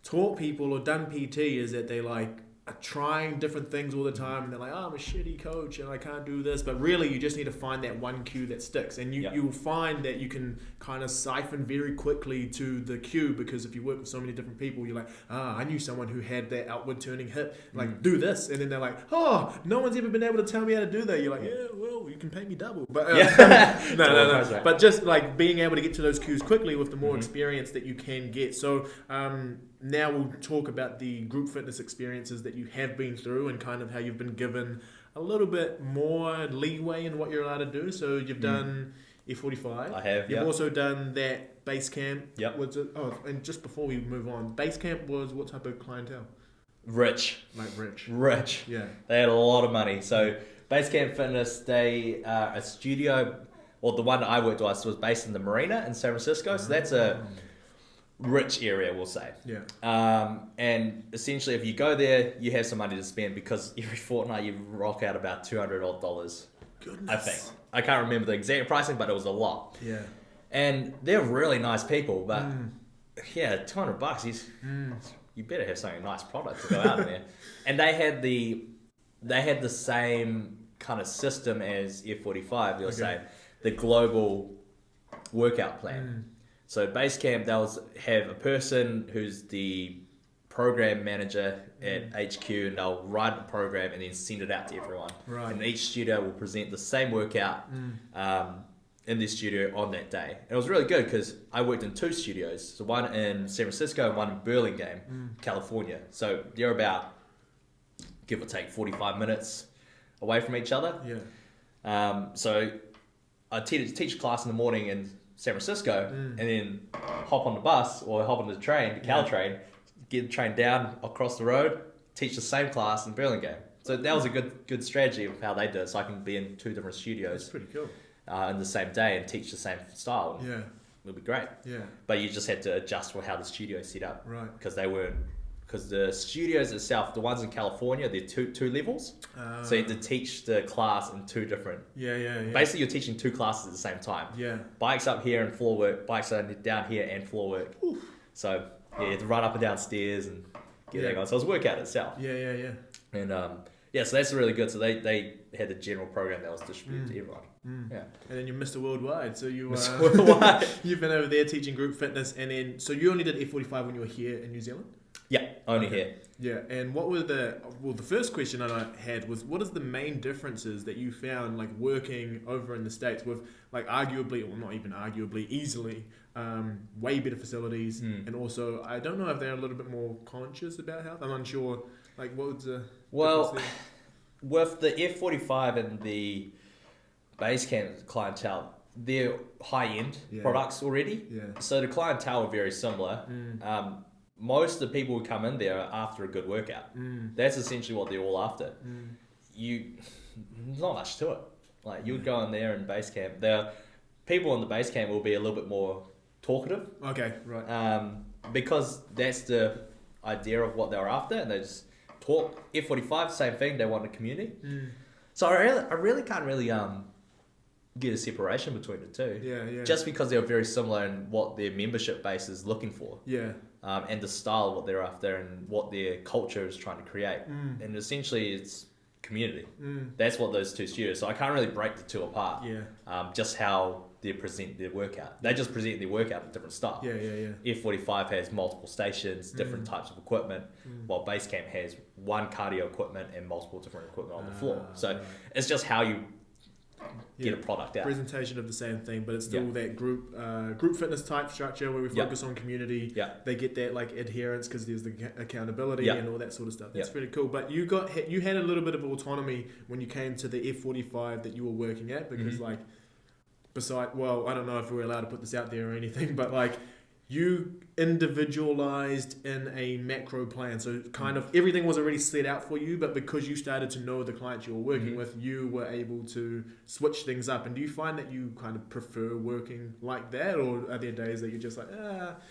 taught people or done PT is that they like are trying different things all the time, and they're like, oh, I'm a shitty coach and I can't do this. But really, you just need to find that one cue that sticks, and you'll find that you can kind of siphon very quickly to the cue, because if you work with so many different people, you're like, I knew someone who had that outward turning hip, like do this, and then they're like, oh, no one's ever been able to tell me how to do that. You're like, yeah, well, you can pay me double. But no. But just like being able to get to those cues quickly with the more experience that you can get. So now we'll talk about the group fitness experiences that you have been through, and kind of how you've been given a little bit more leeway in what you're allowed to do. So you've done F45. I have. You've also done that base camp. Yep. And just before we move on, base camp was what type of clientele? Rich. Like rich. Yeah. They had a lot of money. So base camp fitness, they are a studio. Well, the one that I worked with was based in the Marina in San Francisco. So that's a rich area, we'll say. And essentially, if you go there, you have some money to spend, because every fortnight you rock out about $200 odd. Goodness. I think. I can't remember the exact pricing, but it was a lot. Yeah. And they're really nice people, but $200, you better have something nice product to go out in there. And they had the same kind of system as F45. They'll say the global workout plan. So base camp, they'll have a person who's the program manager at HQ, and they'll write the program and then send it out to everyone. Right. And each studio will present the same workout in their studio on that day. And it was really good, because I worked in 2 studios. So one in San Francisco and one in Burlingame, California. So they're about, give or take, 45 minutes away from each other. So I teach a class in the morning in San Francisco, and then hop on the bus or hop on the train, the Caltrain, get the train down across the road, teach the same class in Burlingame. So that was a good strategy of how they did it. So I can be in 2 different studios. That's pretty cool. In the same day and teach the same style. It'll be great. But you just had to adjust for how the studio is set up. Right. Because the studios itself, the ones in California, they're two levels. So you have to teach the class in 2 different. Basically, you're teaching 2 classes at the same time. Bikes up here and floor work. Bikes down here and floor work. Oof. So you have to run up and down stairs and get that going. So it was workout itself. And so that's really good. So they had the general program that was distributed to everyone. And then you're Mr. Worldwide. So Worldwide. You've been over there teaching group fitness, and then so you only did F45 when you were here in New Zealand? Yeah, only here. Yeah, and what were the first question that I had was, what is the main differences that you found like working over in the States with like arguably, or not even arguably, easily way better facilities, and also I don't know if they're a little bit more conscious about health. I'm unsure. Like what was the Well, with the F45 and the base camp clientele, they're high-end products already. Yeah. So the clientele are very similar. Most of the people who come in there are after a good workout. That's essentially what they're all after. There's not much to it. Like, you would go in there in base camp. People in the base camp will be a little bit more talkative. Okay, right. Because that's the idea of what they're after, and they just talk. F45, same thing. They want a community. So I really can't really get a separation between the two. Yeah. Just because they're very similar in what their membership base is looking for. Yeah. And the style of what they're after and what their culture is trying to create. And essentially it's community. That's what those two studios. So I can't really break the two apart. Yeah. Just how they present their workout. They just present their workout with different style. Yeah. F45 has multiple stations, different types of equipment, while base camp has one cardio equipment and multiple different equipment on the floor. So it's just how you get a product out. Presentation of the same thing, but it's still that group fitness type structure where we focus on community. They get that like adherence because there's the accountability and all that sort of stuff. That's really cool. But you had a little bit of autonomy when you came to the F45 that you were working at, because like I don't know if we're allowed to put this out there or anything, but like you individualized in a macro plan. So kind of everything was already set out for you, but because you started to know the clients you were working with, you were able to switch things up. And do you find that you kind of prefer working like that, or are there days that you're just like,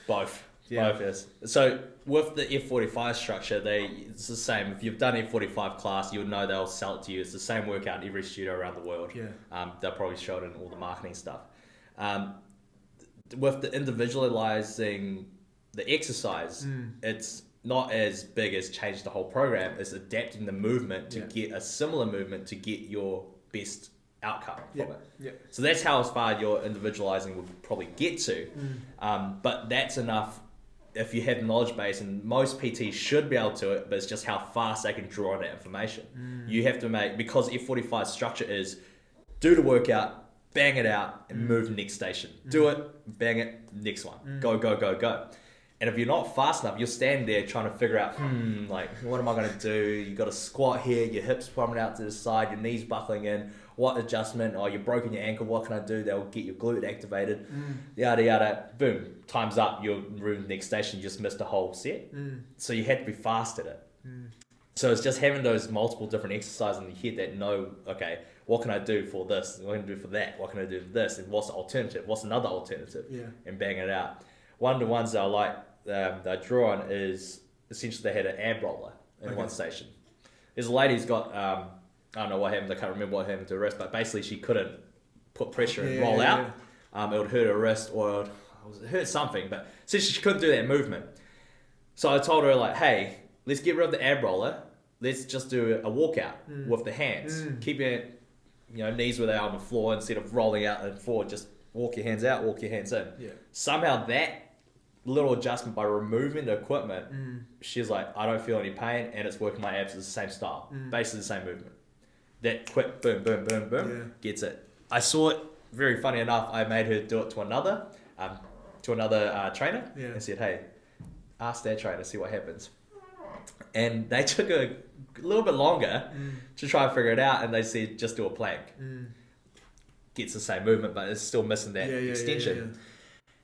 Both. Both, yes. So with the F45 structure, it's the same. If you've done F45 class, you'll know they'll sell it to you. It's the same workout in every studio around the world. They'll probably show it in all the marketing stuff. With the individualizing the exercise, it's not as big as change the whole program. It's adapting the movement to get a similar movement to get your best outcome from it. So that's how far your individualizing will probably get to. But that's enough if you have the knowledge base, and most PTs should be able to it, but it's just how fast they can draw on that information. You have to because F45 structure is do the workout, bang it out, and move to the next station. Do it, bang it, next one. Go. And if you're not fast enough, you're standing there trying to figure out, like, what am I going to do? You got to squat here, your hips plumbing out to the side, your knees buckling in. What adjustment? Oh, you've broken your ankle. What can I do that will get your glute activated? Yada, yada. Boom. Time's up. You're moving to the next station. You just missed a whole set. So you had to be fast at it. So it's just having those multiple different exercises in your head that know, okay, what can I do for this? What can I do for that? What can I do for this? And what's the alternative? What's another alternative? And bang it out. One of the ones that I like, that I draw on is essentially they had an ab roller in one station. There's a lady who's got, I don't know what happened. I can't remember what happened to her wrist, but basically she couldn't put pressure and roll out. It would hurt her wrist or it would hurt something, but since she couldn't do that movement. So I told her, like, hey, let's get rid of the ab roller. Let's just do a walkout with the hands. Keep your knees where they are on the floor instead of rolling out and forward. Just walk your hands out, walk your hands in. Somehow that little adjustment by removing the equipment, she's like, I don't feel any pain and it's working my abs. It's the same style, basically the same movement. That quick boom, boom, boom, boom gets it. I saw it, very funny enough, I made her do it to another trainer and said, hey, ask that trainer, see what happens. And they took a little bit longer to try and figure it out, and they said, just do a plank. Gets the same movement, but it's still missing that extension.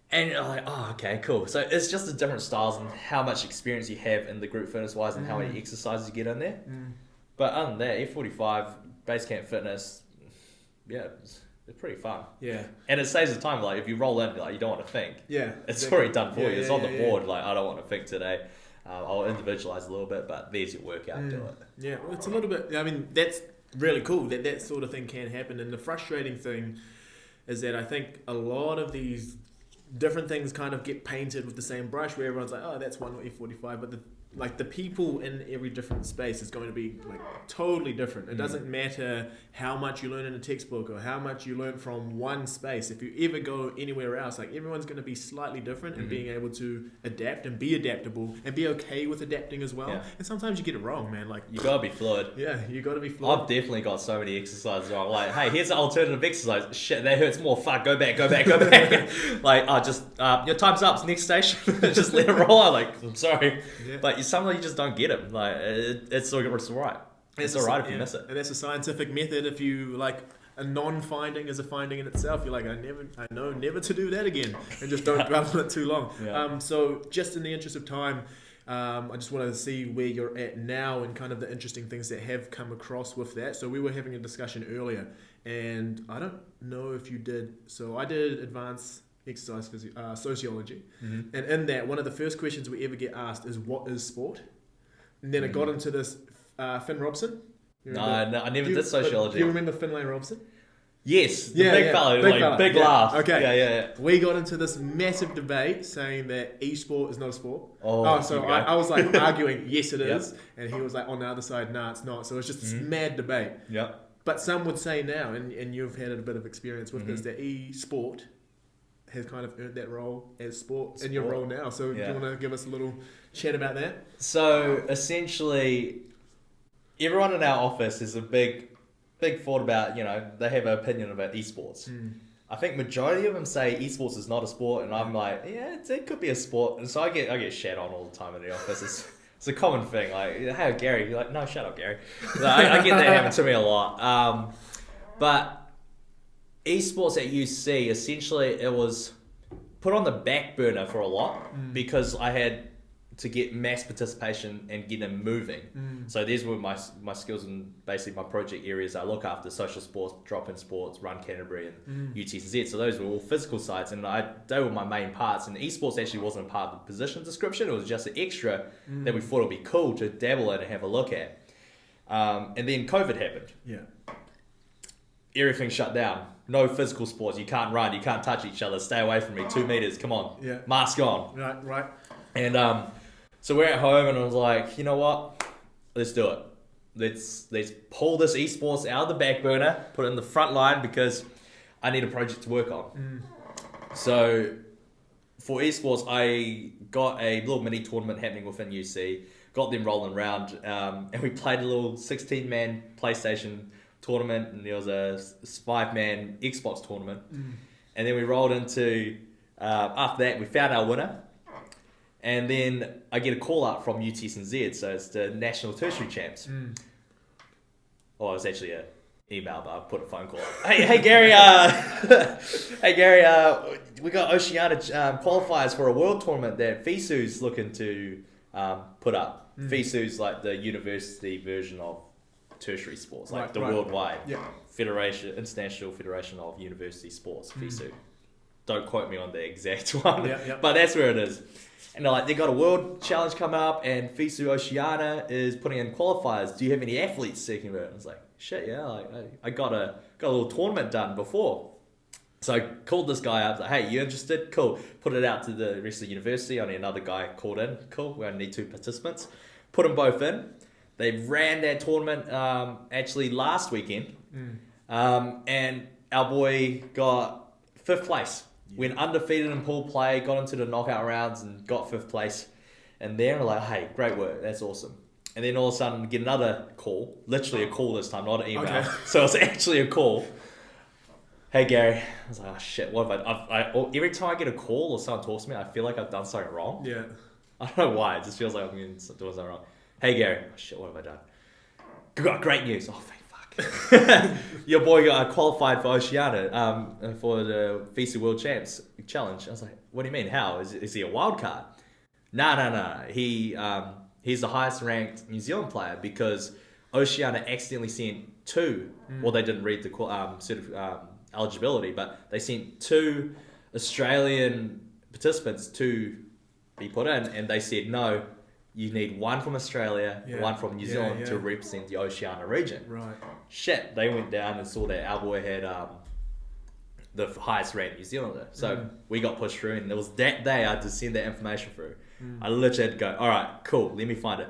And you're like, oh, okay, cool. So it's just the different styles and how much experience you have in the group fitness wise and how many exercises you get in there. But other than that, F45, base camp fitness, it's pretty fun. And it saves the time. Like, if you roll in, like, you don't want to think. It's already done for you. It's on the board. Like, I don't want to think today. I'll individualize a little bit, but there's your workout. Do it. Well, it's a little bit. I mean, that's really cool that sort of thing can happen. And the frustrating thing is that I think a lot of these different things kind of get painted with the same brush, where everyone's like, oh, that's one F45, but the people in every different space is going to be like totally different. It doesn't matter how much you learn in a textbook or how much you learn from one space. If you ever go anywhere else, like, everyone's going to be slightly different and being able to adapt and be adaptable and be okay with adapting as well. And sometimes you get it wrong, man. Like, you gotta be fluid. You gotta be fluid. I've definitely got so many exercises wrong. Like, hey, here's an alternative exercise. Shit, that hurts more. Fuck, go back. Like, your time's up. It's next station. Just let it roll. Like, I'm sorry, but sometimes you just don't get it. Like, it's all right. It's alright if you miss it. And that's a scientific method. If you like, a non-finding is a finding in itself. You're like, I know never to do that again, and just don't dwell on it too long. Yeah. So just in the interest of time, I just wanted to see where you're at now and kind of the interesting things that have come across with that. So we were having a discussion earlier, and I don't know if you did. So I did advanced exercise sociology, and in that, one of the first questions we ever get asked is, what is sport? And then it got into this Finn Robson. No, I never did sociology. Do you remember Finlay Robson? Yes, the big fellow, big laugh. Okay. Yeah. We got into this massive debate saying that e-sport is not a sport. So I was like arguing, yes it is. And he was like, on the other side, nah, it's not. So it's just this mad debate. Yep. But some would say now, and you've had a bit of experience with this, that e-sport has kind of earned that role as sport in your role now. So do you want to give us a little chat about that? So essentially, everyone in our office is a big thought about, they have an opinion about esports. I think majority of them say esports is not a sport, and I'm like, it could be a sport. And so I get shat on all the time in the office. It's a common thing. Like, hey Gary, you're like, no, shut up, Gary. I get that happen to me a lot. But esports at UC, essentially, it was put on the back burner for a lot because I had to get mass participation and get them moving. So these were my skills and basically my project areas I look after: social sports, drop-in sports, Run Canterbury, and UTZ. So those were all physical sides, and they were my main parts. And esports actually wasn't a part of the position description. It was just an extra that we thought would be cool to dabble in and have a look at. And then COVID happened. Yeah. Everything shut down. No physical sports. You can't run. You can't touch each other. Stay away from me. 2 meters. Come on. Yeah. Mask on. Right. And so we're at home, and I was like, you know what? Let's do it. Let's pull this esports out of the back burner, put it in the front line, because I need a project to work on. So for esports, I got a little mini tournament happening within UC, got them rolling around, and we played a little 16-man PlayStation tournament, and there was a 5-man Xbox tournament. And then we rolled into, after that, we found our winner. And then I get a call out from UTZ, so it's the National Tertiary Champs. Oh, it was actually an email, but I put a phone call out. Hey Gary, we got Oceania qualifiers for a world tournament that FISU's looking to put up. FISU's like the university version of tertiary sports, like worldwide federation, International Federation of University Sports, FISU. Don't quote me on the exact one, but that's where it is. And they're like, they got a world challenge coming up, and FISU Oceania is putting in qualifiers. Do you have any athletes seeking it? And I was like, shit, yeah, like, I got a little tournament done before. So I called this guy up, like, hey, you interested? Cool. Put it out to the rest of the university. Only another guy called in. Cool, we only need 2 participants. Put them both in. They ran that tournament actually last weekend. And our boy got 5th place. Went undefeated in pool play, got into the knockout rounds and got 5th place. And then we're like, hey, great work, that's awesome. And then all of a sudden get another call, literally a call this time, not an email. Okay. So it's actually a call. Hey Gary. I was like, oh shit, what have I every time I get a call or someone talks to me, I feel like I've done something wrong. Yeah. I don't know why, it just feels like I'm doing something wrong. Hey Gary. Oh shit, what have I done? Got great news. Oh thank your boy got qualified for Oceania for the FISU World Champs Challenge. I was like, what do you mean? How? Is he a wild card? Nah. He's the highest ranked New Zealand player because Oceania accidentally sent 2. Well, they didn't read the eligibility, but they sent 2 Australian participants to be put in, and they said no. You need 1 from Australia, 1 from New Zealand to represent the Oceania region. Right. Shit, they went down and saw that our boy had the highest ranked New Zealander. So we got pushed through, and it was that day I had to send that information through. I literally had to go, all right, cool, let me find it.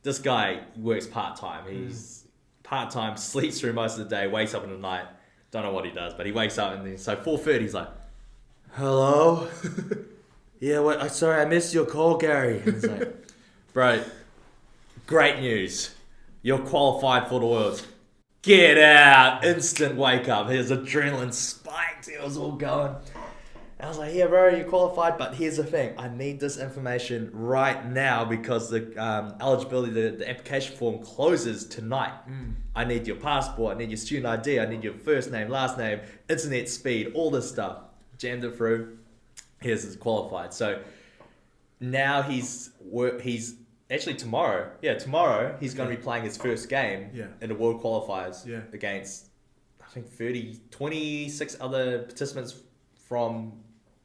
This guy works part-time. He's part-time, sleeps through most of the day, wakes up in the night. Don't know what he does, but he wakes up, and then, so 4:30, he's like, hello? Yeah, sorry, I missed your call, Gary. And it's like, bro, great news. You're qualified for the Worlds. Get out. Instant wake up. His adrenaline spiked. It was all going. And I was like, yeah, bro, you're qualified, but here's the thing. I need this information right now because the eligibility, the application form closes tonight. I need your passport, I need your student ID, I need your first name, last name, internet speed, all this stuff. Jammed it through. Here's his qualified. So now he's actually tomorrow he's going to be playing his first game in the World Qualifiers against, I think, 26 other participants from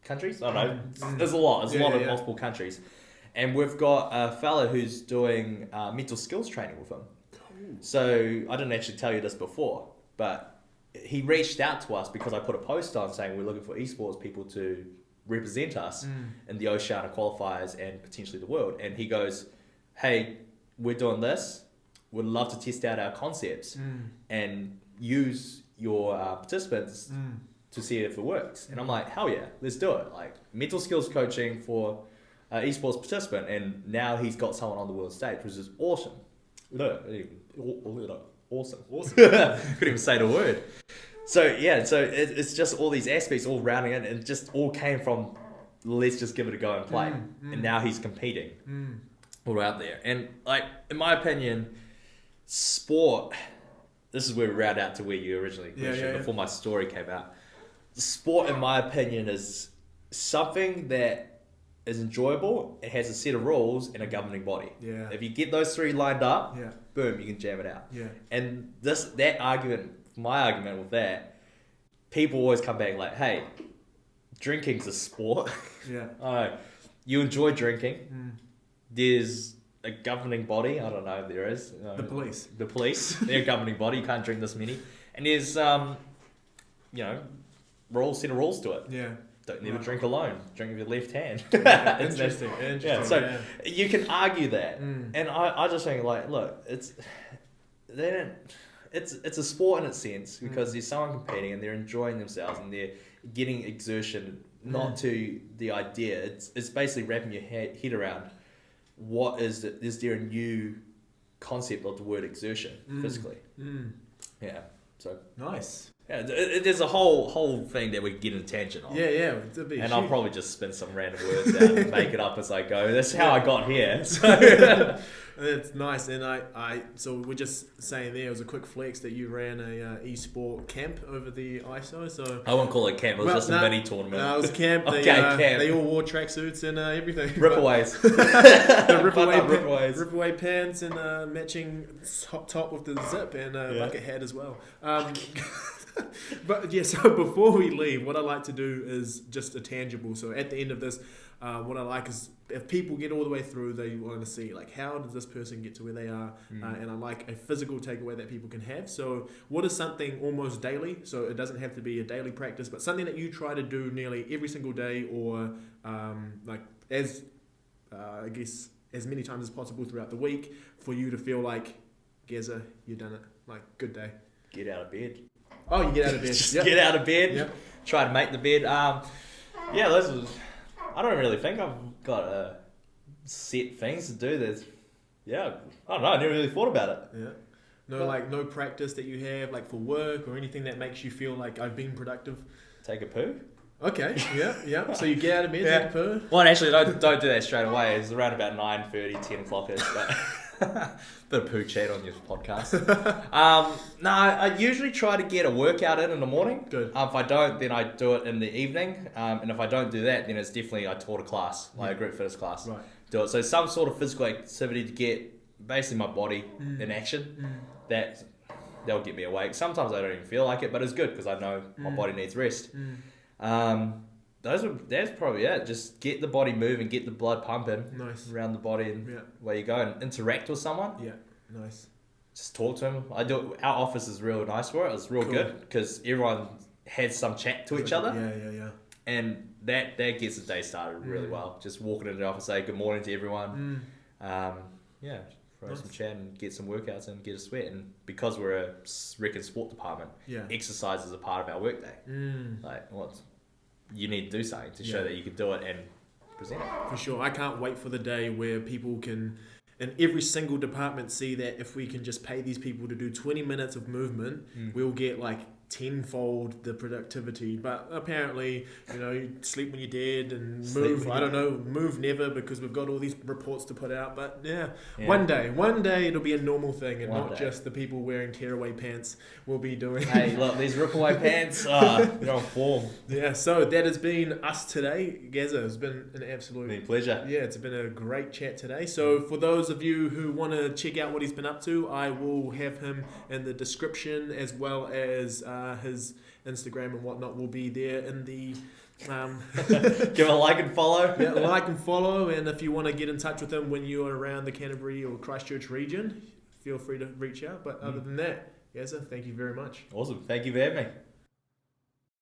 countries. I don't know. There's a lot. There's a lot of multiple countries. And we've got a fella who's doing mental skills training with him. Cool. So I didn't actually tell you this before, but he reached out to us because I put a post on saying we're looking for esports people to represent us in the Oceania qualifiers and potentially the world. And he goes, hey, we're doing this. We'd love to test out our concepts and use your participants to see if it works. And I'm like, hell yeah, let's do it. Like, mental skills coaching for esports participant. And now he's got someone on the world stage, which is awesome. Awesome. Couldn't even say the word. So yeah, so it's just all these aspects all rounding in, and it just all came from, let's just give it a go and play. And now he's competing all out there. And like, in my opinion, sport, this is where we round out to where you originally questioned before my story came out. Sport, in my opinion, is something that is enjoyable. It has a set of rules and a governing body. Yeah. If you get those three lined up, boom, you can jam it out. Yeah. And that argument, my argument with that, people always come back like, hey, drinking's a sport. Yeah. You enjoy drinking. There's a governing body. I don't know if there is. The police. The police. They're a governing body. You can't drink this many. And there's, set of rules to it. Yeah. Don't never drink alone. Drink with your left hand. Interesting. Yeah. So you can argue that, and I just think like, look, it's a sport in its sense because there's someone competing and they're enjoying themselves and they're getting exertion, not to the idea. It's basically wrapping your head around what is there a new concept of the word exertion physically. Yeah. So nice. Yeah, there's a whole thing that we can get in a tangent on. Yeah. And I'll probably just spin some random words out and make it up as I go. That's how I got here. So it's nice. And so we're just saying there, it was a quick flex that you ran a e-sport camp over the ISO. So I won't call it camp. It was just a mini tournament. No, it was a camp. Camp. They all wore tracksuits and everything. Ripaways. Ripaway pants and matching top with the zip and bucket hat as well. But yeah, so before we leave, what I like to do is just a tangible. So at the end of this, what I like is if people get all the way through, they want to see like, how does this person get to where they are? And I like a physical takeaway that people can have. So what is something almost daily? So it doesn't have to be a daily practice, but something that you try to do nearly every single day, or as many times as possible throughout the week, for you to feel like, Geza, you've done it. Like, good day. Get out of bed. Oh, you get out of bed. Just get out of bed. Yep. Try to make the bed. I don't really think I've got set things to do. I don't know. I never really thought about it. Yeah. No practice that you have, like for work or anything that makes you feel like I've been productive. Take a poo. Okay. Yeah. So you get out of bed, take a poo. Well, actually, don't do that straight away. It's around about 9:30, 10 o'clock-ish, but. Bit of poo chat on your podcast. I usually try to get a workout in the morning. Good. If I don't, then I do it in the evening. And if I don't do that, then it's definitely I taught a class, like a group fitness class. Right. Do it. So some sort of physical activity to get basically my body in action. That'll get me awake. Sometimes I don't even feel like it, but it's good because I know my body needs rest. That's probably it. Just get the body moving, get the blood pumping around the body and where you go, and interact with someone. Yeah, nice. Just talk to them. Our office is real nice for it. It's real good because everyone has some chat to each other. Yeah. And that gets the day started really well. Just walking into the office, say good morning to everyone. Throw some chat and get some workouts and get a sweat. And because we're a rec and sport department, exercise is a part of our workday. You need to do something to show that you can do it and present it. For sure. I can't wait for the day where people can, in every single department, see that if we can just pay these people to do 20 minutes of movement, we'll get like tenfold the productivity. But apparently, you sleep when you're dead and Sleep move. when I don't know, move never, because we've got all these reports to put out. But Yeah. one day it'll be a normal thing, and One not day. just the people wearing tearaway pants will be doing. Hey, look, these rip-away pants, they're on form. Yeah, so that has been us today. Gaza, it's been an absolute Been a pleasure. Yeah, it's been a great chat today. So for those of you who want to check out what he's been up to, I will have him in the description, as well as his Instagram and whatnot will be there in the... Give him a like and follow. Yeah, like and follow. And if you want to get in touch with him when you're around the Canterbury or Christchurch region, feel free to reach out. But other than that, Gaza, thank you very much. Awesome. Thank you for having me.